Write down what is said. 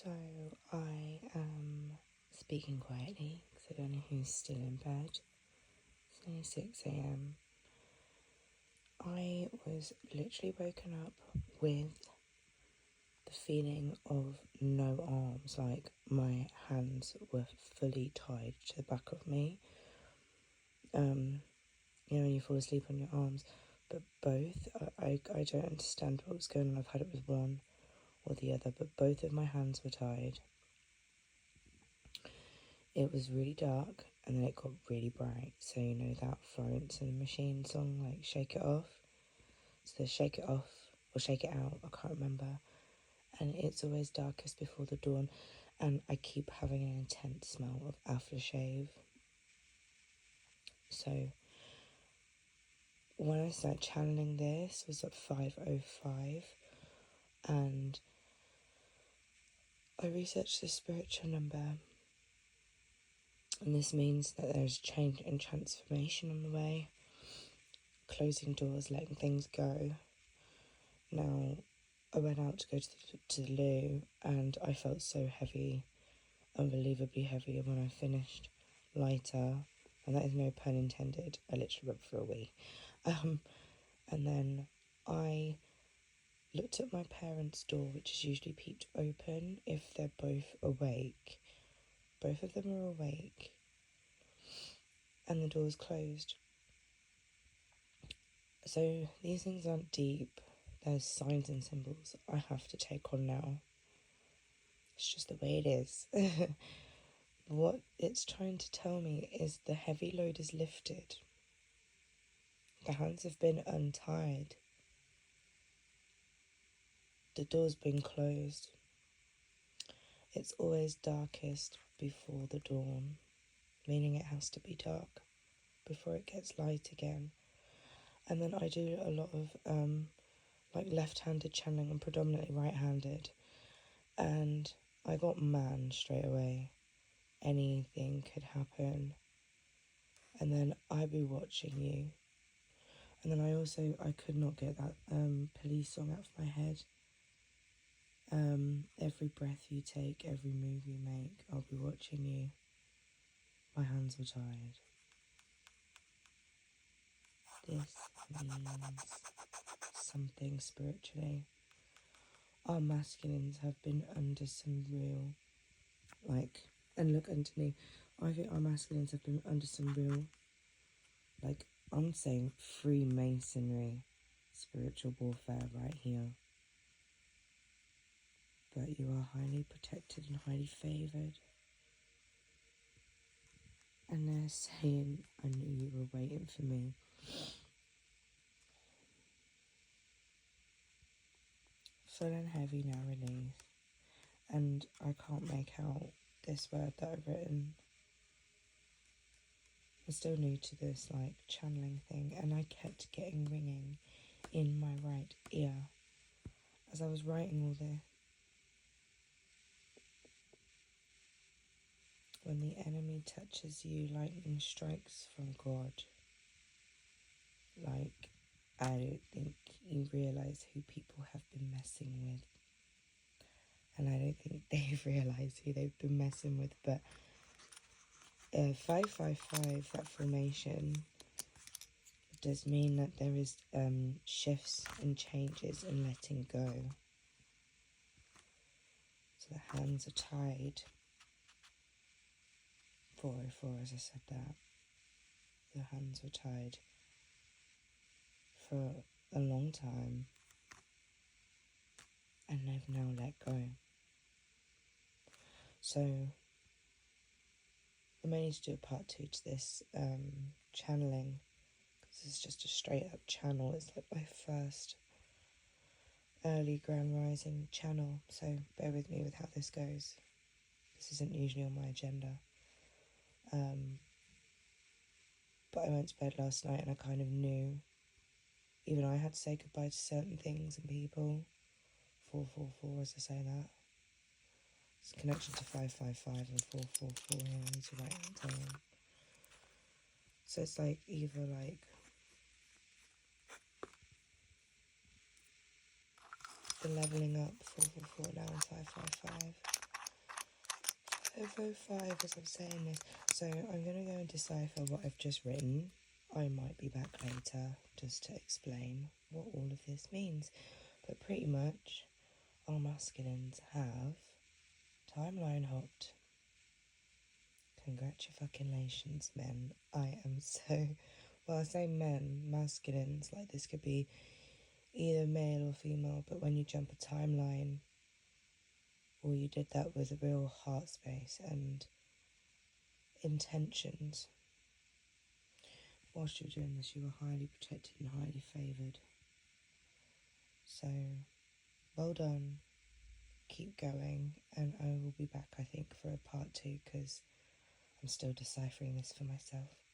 So I am speaking quietly because I don't know who's still in bed. It's only 6 a.m. I was literally woken up with the feeling of no arms, like my hands were fully tied to the back of me. When you fall asleep on your arms, but both, I don't understand what was going on. I've had it with one or the other, but both of my hands were tied. It was really dark and then it got really bright. So you know that Florence and the Machine song, like Shake It Off? So Shake It Off or Shake It Out, I can't remember. And it's always darkest before the dawn. And I keep having an intense smell of aftershave. So when I started channeling this was at 5:05, and I researched the spiritual number, and this means that there's change and transformation on the way, closing doors, letting things go. Now, I went out to go to the loo, and I felt so heavy, unbelievably heavy, and when I finished, lighter, and that is no pun intended. I literally went for a wee. And then I looked at my parents' door, which is usually peeped open if they're both awake. Both of them are awake, and the door's closed. So these things aren't deep. There's signs and symbols I have to take on now. It's just the way it is. What it's trying to tell me is the heavy load is lifted. The hands have been untied. The door's been closed. It's always darkest before the dawn, meaning it has to be dark before it gets light again. And then I do a lot of left-handed channeling and predominantly right-handed. And I got man straight away. Anything could happen. And then I'd be watching you. And then I could not get that police song out of my head. Every breath you take, every move you make, I'll be watching you. My hands were tied. This means something spiritually. Our masculines have been under some real, and look underneath. I think our masculines have been under some real, I'm saying Freemasonry, spiritual warfare right here. But you are highly protected and highly favoured. And they're saying, I knew you were waiting for me. Full and heavy now release. And I can't make out this word that I've written. I'm still new to this channeling thing, and I kept getting ringing in my right ear as I was writing all this. When the enemy touches you, lightning strikes from God. I don't think you realise who people have been messing with. And I don't think they've realised who they've been messing with, but 555, that formation, does mean that there is shifts and changes and letting go. So the hands are tied. 404, as I said that. The hands were tied for a long time, and they've now let go. So I may need to do a part 2 to this channeling, because it's just a straight up channel. It's like my first early Grand Rising channel, so bear with me with how this goes. This isn't usually on my agenda. But I went to bed last night and I kind of knew even I had to say goodbye to certain things and people. 444, as I say that. It's a connection to 555 and 444 here. I need to write it down. So it's either the levelling up 444 now and 555. 5:05 as I'm saying this. So I'm going to go and decipher what I've just written. I might be back later just to explain what all of this means. But pretty much, our masculines have timeline hopped. Congratulations, men. I am so... Well, I say men, masculines, like this could be either male or female, but when you jump a timeline, or you did that with a real heart space and intentions. Whilst you were doing this, you were highly protected and highly favoured. So, well done. Keep going, and I will be back, I think, for a part 2 because I'm still deciphering this for myself.